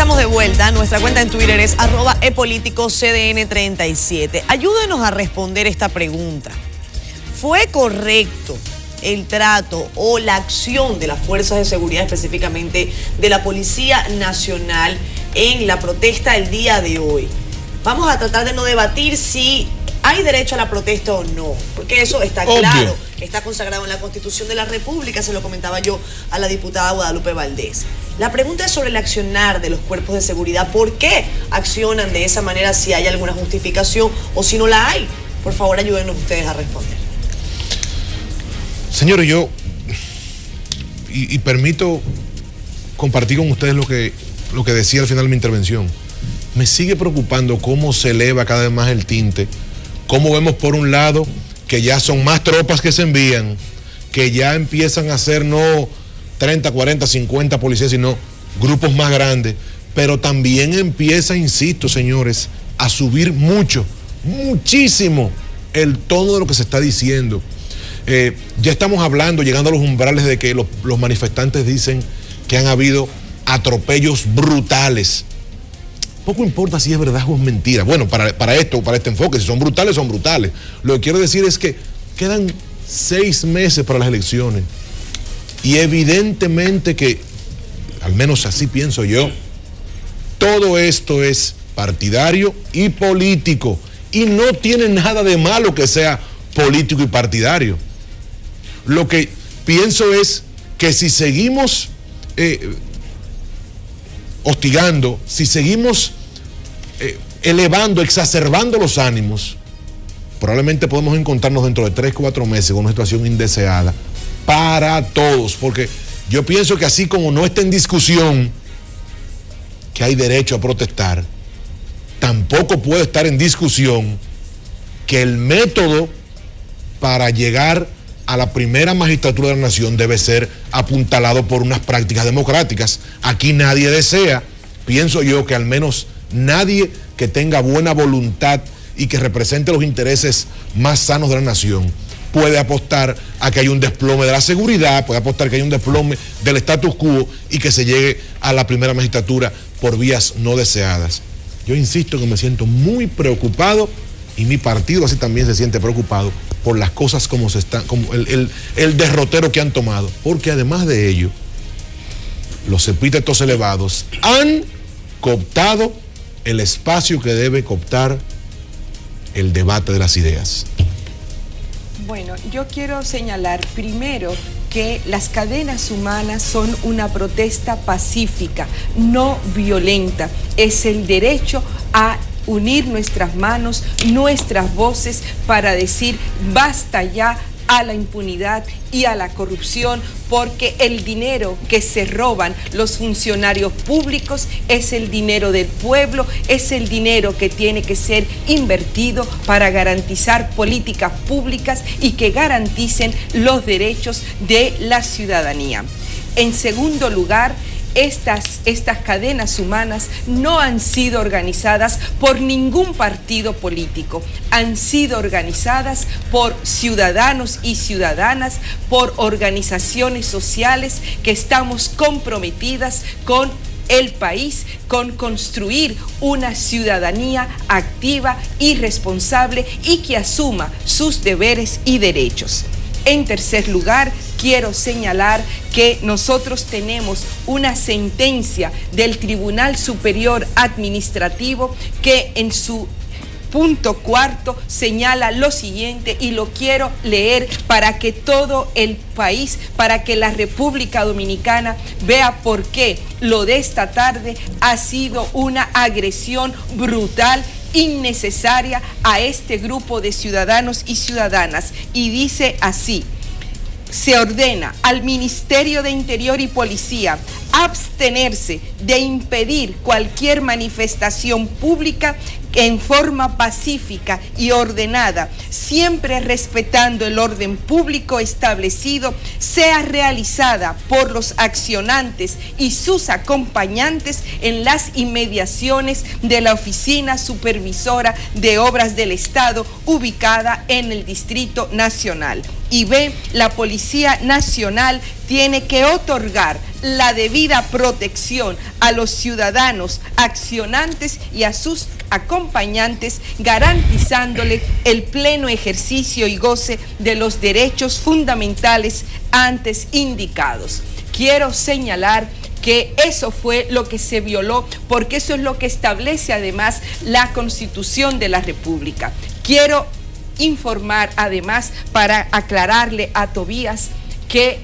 estamos de vuelta. Nuestra cuenta en Twitter es @epoliticocdn37. Ayúdenos a responder esta pregunta. ¿Fue correcto el trato o la acción de las fuerzas de seguridad, específicamente de la Policía Nacional, en la protesta el día de hoy? Vamos a tratar de no debatir si hay derecho a la protesta o no, porque eso está claro, está consagrado en la Constitución de la República, se lo comentaba yo a la diputada Guadalupe Valdés. La pregunta es sobre el accionar de los cuerpos de seguridad. ¿Por qué accionan de esa manera? Si hay alguna justificación o si no la hay. Por favor, ayúdenos ustedes a responder. Señores, yo y permito compartir con ustedes lo que decía al final de mi intervención. Me sigue preocupando cómo se eleva cada vez más el tinte, cómo vemos por un lado que ya son más tropas que se envían, que ya empiezan a ser no 30, 40, 50 policías, sino grupos más grandes, pero también empieza, insisto, señores, a subir muchísimo el tono de lo que se está diciendo. Ya estamos hablando, llegando a los umbrales de que los manifestantes dicen que han habido atropellos brutales. Poco importa si es verdad o es mentira. Bueno, para este enfoque, si son brutales, son brutales. Lo que quiero decir es que quedan 6 meses para las elecciones. Y evidentemente que, al menos así pienso yo, todo esto es partidario y político. Y no tiene nada de malo que sea político y partidario. Lo que pienso es que si seguimos hostigando, si seguimos elevando, exacerbando los ánimos, probablemente podemos encontrarnos dentro de 3, 4 meses con una situación indeseada para todos, porque yo pienso que así como no está en discusión que hay derecho a protestar, tampoco puede estar en discusión que el método para llegar a la primera magistratura de la nación debe ser apuntalado por unas prácticas democráticas. Aquí nadie desea, pienso yo que al menos nadie que tenga buena voluntad y que represente los intereses más sanos de la nación puede apostar a que haya un desplome de la seguridad, puede apostar a que haya un desplome del status quo y que se llegue a la primera magistratura por vías no deseadas. Yo insisto que me siento muy preocupado, y mi partido así también se siente preocupado por las cosas como se están, como el derrotero que han tomado, porque además de ello, los epítetos elevados han cooptado el espacio que debe cooptar el debate de las ideas. Bueno, yo quiero señalar primero que las cadenas humanas son una protesta pacífica, no violenta. Es el derecho a unir nuestras manos, nuestras voces para decir basta ya a la impunidad y a la corrupción, porque el dinero que se roban los funcionarios públicos es el dinero del pueblo, es el dinero que tiene que ser invertido para garantizar políticas públicas y que garanticen los derechos de la ciudadanía. En segundo lugar, estas cadenas humanas no han sido organizadas por ningún partido político, han sido organizadas por ciudadanos y ciudadanas, por organizaciones sociales que estamos comprometidas con el país, con construir una ciudadanía activa y responsable y que asuma sus deberes y derechos. En tercer lugar, quiero señalar que nosotros tenemos una sentencia del Tribunal Superior Administrativo que en su punto 4 señala lo siguiente, y lo quiero leer para que todo el país, para que la República Dominicana vea por qué lo de esta tarde ha sido una agresión brutal, innecesaria a este grupo de ciudadanos y ciudadanas. Y dice así: se ordena al Ministerio de Interior y Policía abstenerse de impedir cualquier manifestación pública en forma pacífica y ordenada, siempre respetando el orden público establecido, sea realizada por los accionantes y sus acompañantes en las inmediaciones de la Oficina Supervisora de Obras del Estado, ubicada en el Distrito Nacional. Y B, la Policía Nacional tiene que otorgar la debida protección a los ciudadanos accionantes y a sus acompañantes, garantizándoles el pleno ejercicio y goce de los derechos fundamentales antes indicados. Quiero señalar que eso fue lo que se violó, porque eso es lo que establece además la Constitución de la República. Quiero informar además, para aclararle a Tobías, que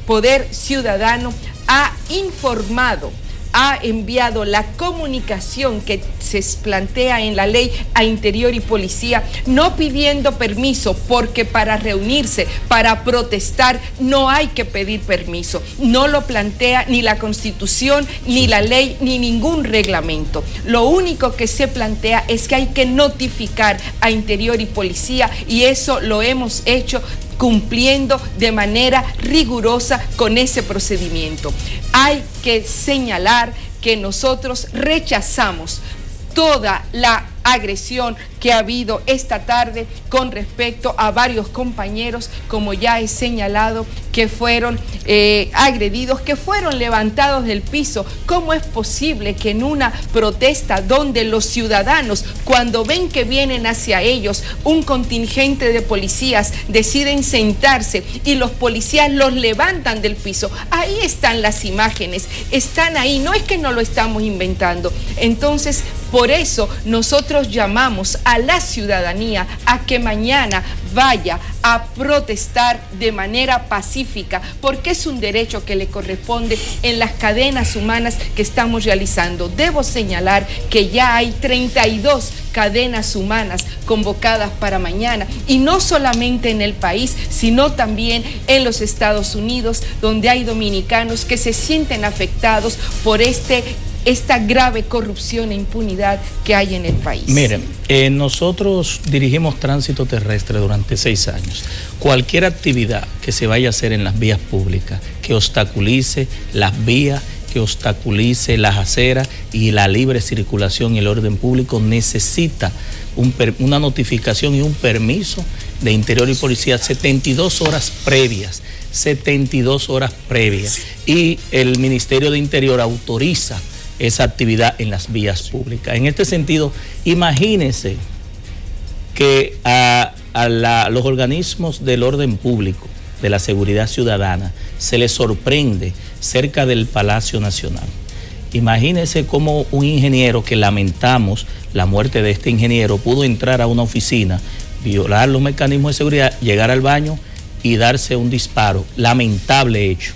Poder Ciudadano ha informado, ha enviado la comunicación que se plantea en la ley a Interior y Policía, no pidiendo permiso, porque para reunirse, para protestar, no hay que pedir permiso. No lo plantea ni la Constitución, ni la ley, ni ningún reglamento. Lo único que se plantea es que hay que notificar a Interior y Policía, y eso lo hemos hecho cumpliendo de manera rigurosa con ese procedimiento. Hay que señalar que nosotros rechazamos toda la agresión que ha habido esta tarde con respecto a varios compañeros, como ya he señalado, que fueron agredidos, que fueron levantados del piso. ¿Cómo es posible que en una protesta donde los ciudadanos, cuando ven que vienen hacia ellos un contingente de policías, deciden sentarse y los policías los levantan del piso? Ahí están las imágenes, están ahí, no es que no lo estamos inventando. Entonces, por eso nosotros llamamos a la ciudadanía a que mañana vaya a protestar de manera pacífica, porque es un derecho que le corresponde en las cadenas humanas que estamos realizando. Debo señalar que ya hay 32 cadenas humanas convocadas para mañana, y no solamente en el país, sino también en los Estados Unidos, donde hay dominicanos que se sienten afectados por esta grave corrupción e impunidad que hay en el país. Miren, nosotros dirigimos tránsito terrestre durante 6 años. Cualquier actividad que se vaya a hacer en las vías públicas, que obstaculice las vías, que obstaculice las aceras y la libre circulación y el orden público, necesita una notificación y un permiso de Interior y Policía 72 horas previas. 72 horas previas. Y el Ministerio de Interior autoriza esa actividad en las vías públicas. En este sentido, imagínense que a los organismos del orden público, de la seguridad ciudadana, se les sorprende cerca del Palacio Nacional. Imagínense cómo un ingeniero, que lamentamos la muerte de este ingeniero, pudo entrar a una oficina, violar los mecanismos de seguridad, llegar al baño y darse un disparo. Lamentable hecho.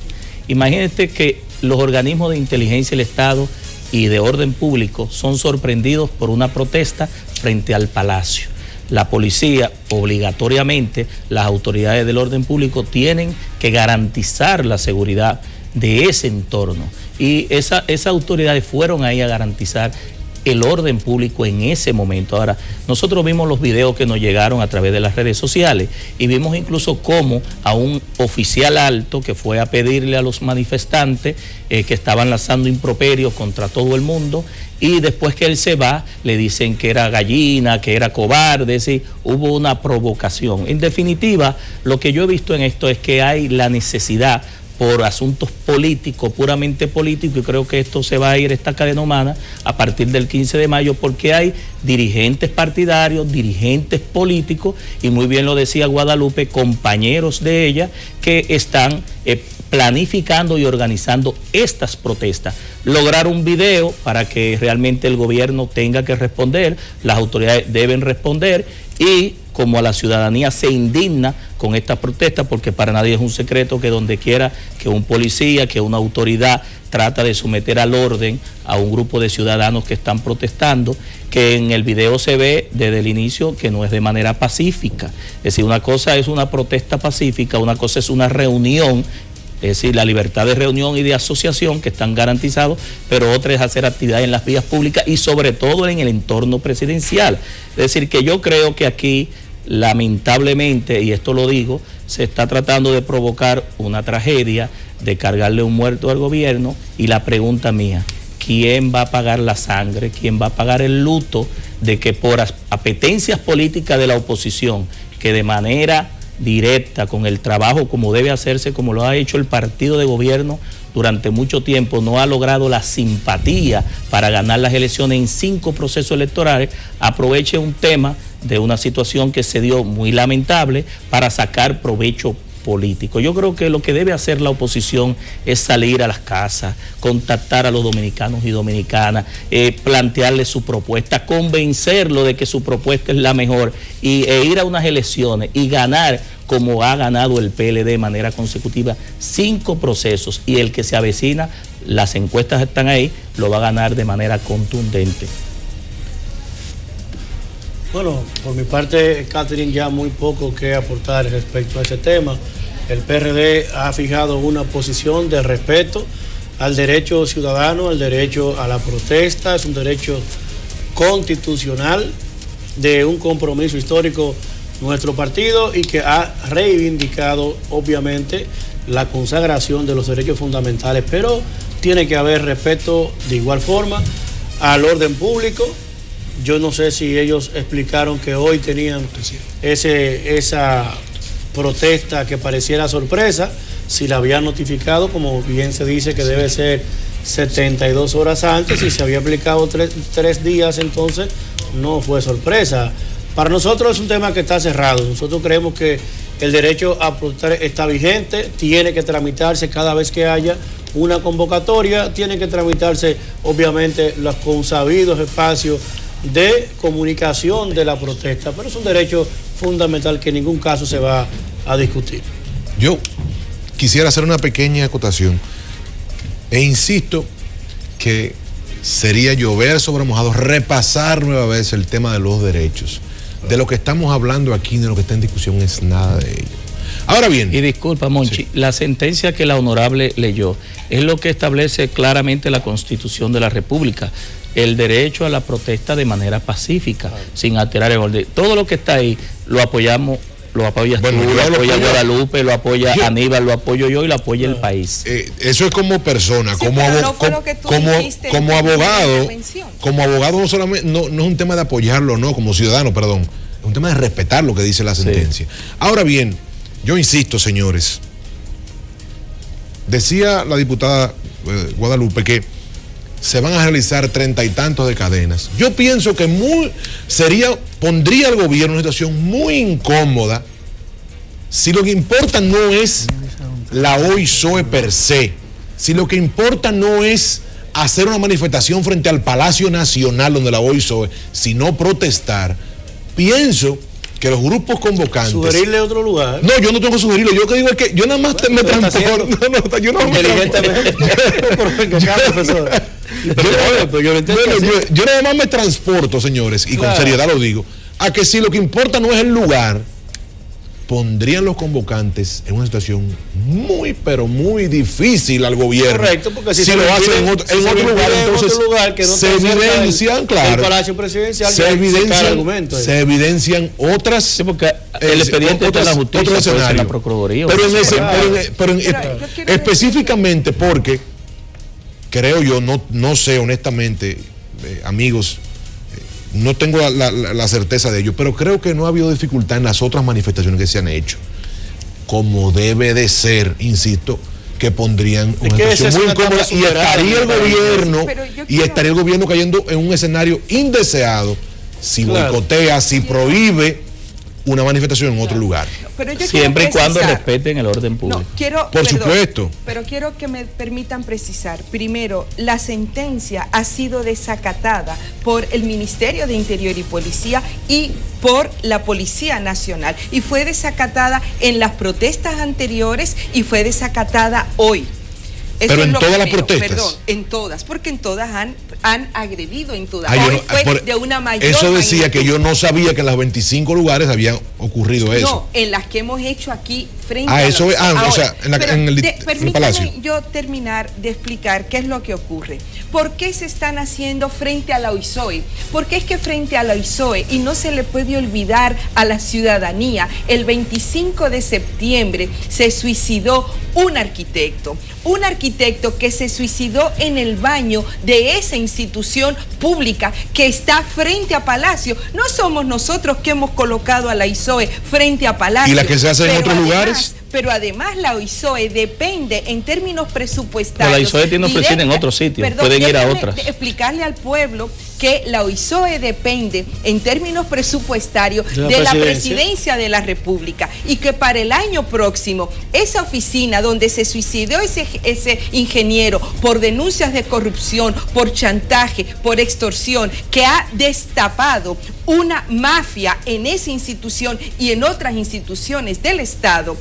Imagínense que los organismos de inteligencia del Estado y de orden público son sorprendidos por una protesta frente al Palacio. La policía, obligatoriamente, las autoridades del orden público tienen que garantizar la seguridad de ese entorno, y esas autoridades fueron ahí a garantizar el orden público en ese momento. Ahora, nosotros vimos los videos que nos llegaron a través de las redes sociales, y vimos incluso cómo a un oficial alto que fue a pedirle a los manifestantes que estaban lanzando improperios contra todo el mundo, y después que él se va, le dicen que era gallina, que era cobarde, ¿sí? Hubo una provocación. En definitiva, lo que yo he visto en esto es que hay la necesidad, por asuntos políticos, puramente políticos, y creo que esto se va a ir, esta cadena humana, a partir del 15 de mayo, porque hay dirigentes partidarios, dirigentes políticos, y muy bien lo decía Guadalupe, compañeros de ella, que están planificando y organizando estas protestas. Lograr un video para que realmente el gobierno tenga que responder, las autoridades deben responder, y como a la ciudadanía se indigna con esta protesta, porque para nadie es un secreto que donde quiera que un policía, que una autoridad trata de someter al orden a un grupo de ciudadanos que están protestando, que en el video se ve desde el inicio que no es de manera pacífica. Es decir, una cosa es una protesta pacífica, una cosa es una reunión, es decir, la libertad de reunión y de asociación que están garantizados, pero otra es hacer actividades en las vías públicas y sobre todo en el entorno presidencial. Es decir, que yo creo que aquí, lamentablemente, y esto lo digo, se está tratando de provocar una tragedia, de cargarle un muerto al gobierno, y la pregunta mía, ¿quién va a pagar la sangre? ¿Quién va a pagar el luto de que por apetencias políticas de la oposición, que de manera directa, con el trabajo como debe hacerse, como lo ha hecho el partido de gobierno durante mucho tiempo, no ha logrado la simpatía para ganar las elecciones en 5 procesos electorales, aproveche un tema de una situación que se dio muy lamentable para sacar provecho político. Yo creo que lo que debe hacer la oposición es salir a las casas, contactar a los dominicanos y dominicanas, plantearles su propuesta, convencerlo de que su propuesta es la mejor e ir a unas elecciones y ganar como ha ganado el PLD de manera consecutiva 5 procesos, y el que se avecina, las encuestas están ahí, lo va a ganar de manera contundente. Bueno, por mi parte, Catherine, ya muy poco que aportar respecto a ese tema. El PRD ha fijado una posición de respeto al derecho ciudadano, al derecho a la protesta. Es un derecho constitucional de un compromiso histórico nuestro partido, y que ha reivindicado obviamente la consagración de los derechos fundamentales, pero tiene que haber respeto de igual forma al orden público. Yo no sé si ellos explicaron que hoy tenían esa protesta que pareciera sorpresa, si la habían notificado, como bien se dice que debe ser 72 horas antes, y se había aplicado 3 días, entonces no fue sorpresa. Para nosotros es un tema que está cerrado. Nosotros creemos que el derecho a protestar está vigente, tiene que tramitarse cada vez que haya una convocatoria, tiene que tramitarse obviamente los consabidos espacios de comunicación de la protesta, pero es un derecho fundamental que en ningún caso se va a discutir. Yo quisiera hacer una pequeña acotación e insisto que sería llover sobre mojado, repasar nueva vez el tema de los derechos. De lo que estamos hablando aquí, de lo que está en discusión, es nada de ello. Ahora bien. Y disculpa, Monchi, sí, la sentencia que la honorable leyó es lo que establece claramente la Constitución de la República: el derecho a la protesta de manera pacífica, sin alterar el orden. Todo lo que está ahí lo apoyamos, lo apoyas tú, lo apoya Guadalupe, lo apoya Aníbal, lo apoyo yo y lo apoya el país. Eso es como persona, sí, como abogado. Como abogado no solamente no es un tema de apoyarlo, no, como ciudadano, perdón, es un tema de respetar lo que dice la sentencia. Sí. Ahora bien, yo insisto, señores, decía la diputada Guadalupe que se van a realizar 30 y tantos de cadenas. Yo pienso que pondría al gobierno en una situación muy incómoda si lo que importa no es la OISOE per se, si lo que importa no es hacer una manifestación frente al Palacio Nacional donde la OISOE, sino protestar. Pienso que los grupos convocantes... ¿Sugerirle otro lugar? No, yo no tengo que sugerirlo. Yo que digo es que yo nada más me transporto. Yo no me yo nada más me transporto, señores, y con seriedad lo digo, a que si lo que importa no es el lugar, pondrían los convocantes en una situación muy, pero muy difícil al gobierno. Correcto, porque si lo hacen en otro lugar, entonces que no se evidencian, claro, el Palacio Presidencial, se evidencian otras... Sí, porque el expediente está en la justicia, en la Procuraduría. Pero específicamente porque, creo yo, no sé honestamente, amigos, no tengo la certeza de ello, pero creo que no ha habido dificultad en las otras manifestaciones que se han hecho, como debe de ser, insisto, que pondrían una situación muy incómoda, y estaría el gobierno cayendo en un escenario indeseado si boicotea, si prohíbe una manifestación en otro lugar. Siempre y cuando respeten el orden público. Por supuesto. Pero quiero que me permitan precisar. Primero, la sentencia ha sido desacatada por el Ministerio de Interior y Policía y por la Policía Nacional. Y fue desacatada en las protestas anteriores y fue desacatada hoy. Pero en todas las protestas. Perdón, en todas, porque en todas han agredido, en todas. Hoy fue de una mayor Eso decía magnitud. Que yo no sabía que en los 25 lugares había ocurrido eso. No, en las que hemos hecho aquí frente a eso, Ahora, o sea, en el permítame Palacio. yo terminar de explicar qué es lo que ocurre. ¿Por qué se están haciendo frente a la OISOE? Porque es que frente a la OISOE, y no se le puede olvidar a la ciudadanía, el 25 de septiembre se suicidó un arquitecto que se suicidó en el baño de esa institución pública que está frente a Palacio. No somos nosotros que hemos colocado a la OISOE frente a Palacio. ¿Y la que se hace en otros lugares? Pero además la OISOE depende en términos presupuestarios. La OISOE tiene oficina en otros sitios, pueden ir a otras. Explicarle al pueblo que la OISOE depende en términos presupuestarios de la presidencia de la República y que para el año próximo esa oficina donde se suicidó ese ingeniero por denuncias de corrupción, por chantaje, por extorsión, que ha destapado una mafia en esa institución y en otras instituciones del Estado,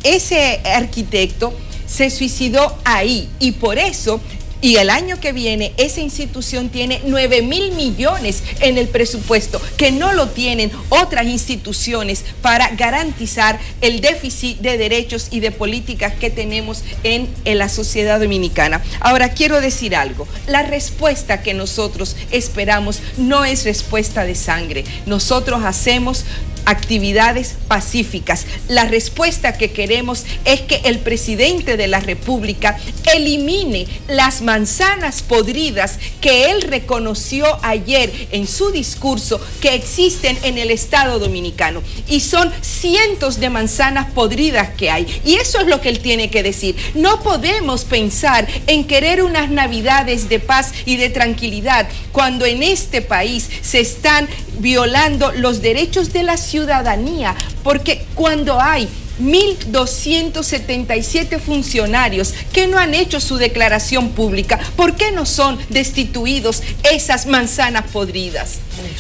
ese arquitecto se suicidó ahí y por eso, y el año que viene, esa institución tiene 9.000 millones en el presupuesto, que no lo tienen otras instituciones para garantizar el déficit de derechos y de políticas que tenemos en la sociedad dominicana. Ahora, quiero decir algo. La respuesta que nosotros esperamos no es respuesta de sangre. Nosotros hacemos actividades pacíficas. La respuesta que queremos es que el presidente de la República elimine las manzanas podridas que él reconoció ayer en su discurso que existen en el Estado Dominicano. Y son cientos de manzanas podridas que hay. Y eso es lo que él tiene que decir. No podemos pensar en querer unas navidades de paz y de tranquilidad cuando en este país se están violando los derechos de la ciudadanía, porque cuando hay 1.277 funcionarios que no han hecho su declaración pública, ¿por qué no son destituidos esas manzanas podridas?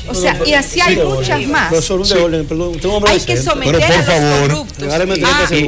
O sea, y así hay muchas más. Hay que someter a los corruptos.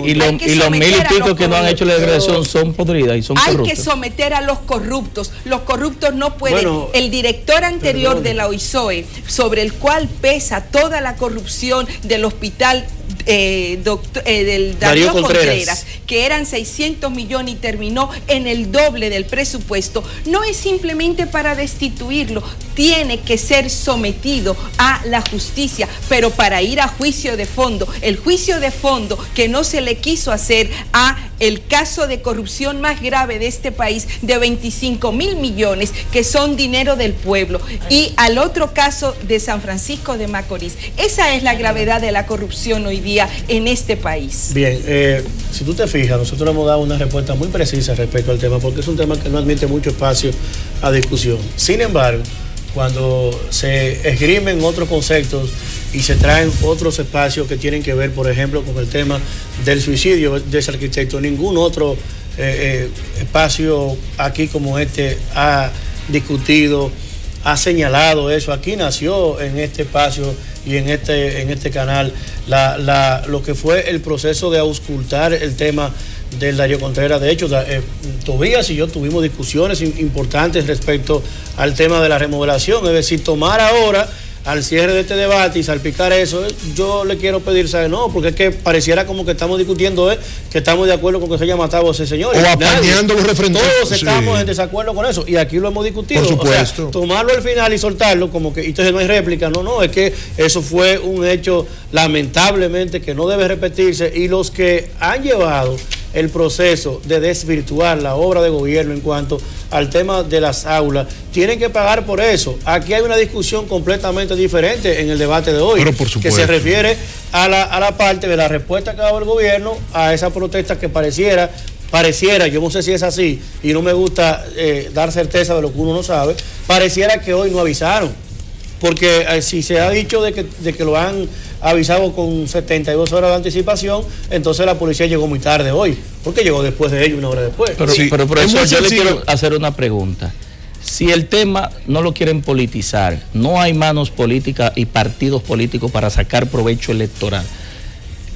Y los 1.000 y pico que no han hecho la declaración son podridas y son corruptos. Hay que someter a los corruptos. Los corruptos no pueden. El director anterior de la OISOE, sobre el cual pesa toda la corrupción del hospital del Darío Contreras, que eran 600 millones y terminó en el doble del presupuesto, no es simplemente para destituirlo, tiene que ser sometido a la justicia, pero para ir a juicio de fondo, el juicio de fondo que no se le quiso hacer a el caso de corrupción más grave de este país, de 25.000 millones, que son dinero del pueblo, y al otro caso de San Francisco de Macorís. Esa es la gravedad de la corrupción hoy día en este país. Bien, si tú te fijas, nosotros hemos dado una respuesta muy precisa respecto al tema, porque es un tema que no admite mucho espacio a discusión. Sin embargo, cuando se esgrimen otros conceptos y se traen otros espacios que tienen que ver, por ejemplo, con el tema del suicidio de ese arquitecto, ningún otro espacio aquí como este ha discutido, ha señalado eso. Aquí nació en este espacio y en este canal lo que fue el proceso de auscultar el tema del Darío Contreras. De hecho, Tobías y yo tuvimos discusiones importantes respecto al tema de la remodelación, es decir, tomar ahora al cierre de este debate y salpicar eso. Yo le quiero pedir, ¿sabe? No, porque es que pareciera como que estamos discutiendo que estamos de acuerdo con que se haya matado a ese señor. O apañando los refrendados. Todos estamos en desacuerdo con eso y aquí lo hemos discutido. Por supuesto. O sea, tomarlo al final y soltarlo como que entonces no hay réplica. No, es que eso fue un hecho lamentablemente que no debe repetirse, y los que han llevado el proceso de desvirtuar la obra de gobierno en cuanto al tema de las aulas tienen que pagar por eso. Aquí hay una discusión completamente diferente en el debate de hoy, que se refiere a la parte de la respuesta que ha dado el gobierno a esa protesta que pareciera, yo no sé si es así y no me gusta dar certeza de lo que uno no sabe, pareciera que hoy no avisaron, porque si se ha dicho de que lo han avisado con 72 horas de anticipación, entonces la policía llegó muy tarde hoy, porque llegó después de ello, una hora después. Pero por eso yo le quiero hacer una pregunta. Si el tema no lo quieren politizar, no hay manos políticas y partidos políticos para sacar provecho electoral,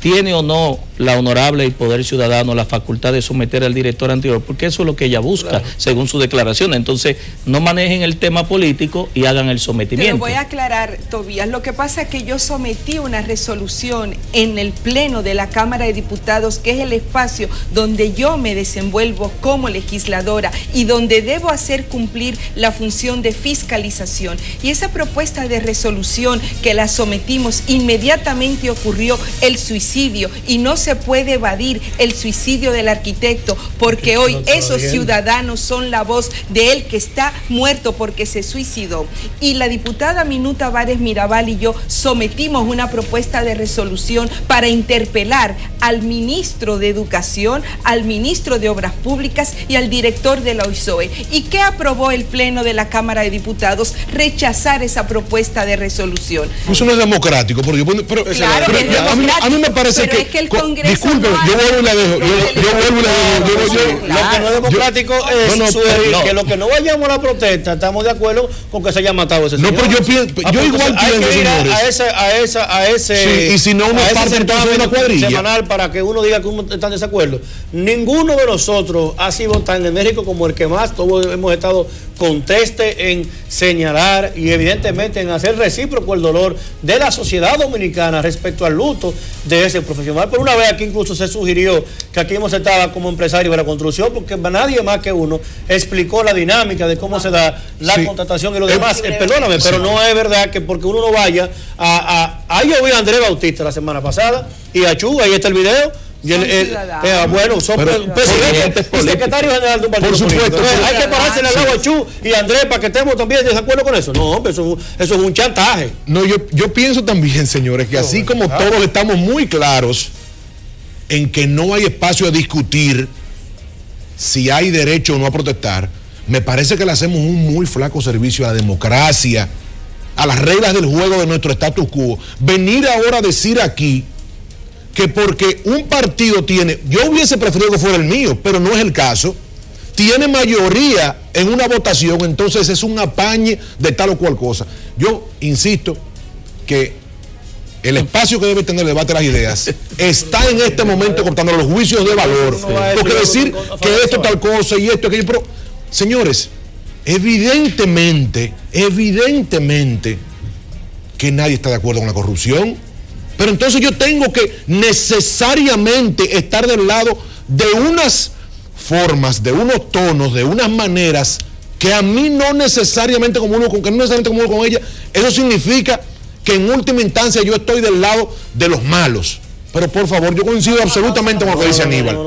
¿tiene o no la honorable y Poder Ciudadano la facultad de someter al director anterior, porque eso es lo que ella busca, claro, según su declaración. Entonces, no manejen el tema político y hagan el sometimiento. Te lo voy a aclarar, Tobías. Lo que pasa es que yo sometí una resolución en el Pleno de la Cámara de Diputados, que es el espacio donde yo me desenvuelvo como legisladora y donde debo hacer cumplir la función de fiscalización. Y esa propuesta de resolución que la sometimos, inmediatamente ocurrió el suicidio, y no se puede evadir el suicidio del arquitecto, porque hoy esos ciudadanos son la voz de él que está muerto porque se suicidó. Y la diputada Minuta Vares Mirabal y yo sometimos una propuesta de resolución para interpelar al ministro de Educación, al ministro de Obras Públicas y al director de la OISOE. ¿Y qué aprobó el Pleno de la Cámara de Diputados? Rechazar esa propuesta de resolución. Eso no es democrático, pero claro que es democrático, a mí me parece pero que... es que el Congreso disculpe, no yo vuelvo y la dejo. Lo que no es democrático es sugerir que lo que no vayamos a la protesta, estamos de acuerdo con que se haya matado ese señor. No, pero yo igual pienso, señores. A ese sí, y si no, uno parte entonces de una cuadrilla semanal para que uno diga que uno está en desacuerdo. Ninguno de nosotros ha sido tan enérgico como el que más todos hemos estado conteste en señalar y evidentemente en hacer recíproco el dolor de la sociedad dominicana respecto al luto de ese profesional. Por una vez aquí incluso se sugirió que aquí hemos estado como empresarios de la construcción, porque nadie más que uno explicó la dinámica de cómo se da la contratación y lo demás. Perdóname, pero no es verdad que porque uno no vaya yo vi a Andrés Bautista la semana pasada y a Chu, ahí está el video. Y bueno, son presidentes y secretario general de un partido. Por supuesto, hay que pararse en el lado de Chu y Andrés para que estemos también de acuerdo con eso. No, hombre, eso es un chantaje. No, yo pienso también, señores, que así como todos estamos muy claros en que no hay espacio a discutir si hay derecho o no a protestar, me parece que le hacemos un muy flaco servicio a la democracia, a las reglas del juego de nuestro status quo. Venir ahora a decir aquí que porque un partido tiene, yo hubiese preferido que fuera el mío, pero no es el caso, tiene mayoría en una votación, entonces es un apañe de tal o cual cosa. Yo insisto que el espacio que debe tener el debate de las ideas está en este momento cortando los juicios de valor, porque decir que esto tal cosa y esto aquello, pero señores, evidentemente que nadie está de acuerdo con la corrupción. Pero entonces yo tengo que necesariamente estar del lado de unas formas, de unos tonos, de unas maneras que a mí no necesariamente comulgo con ella. Eso significa que en última instancia yo estoy del lado de los malos. Pero por favor, yo coincido absolutamente con lo que dice Aníbal.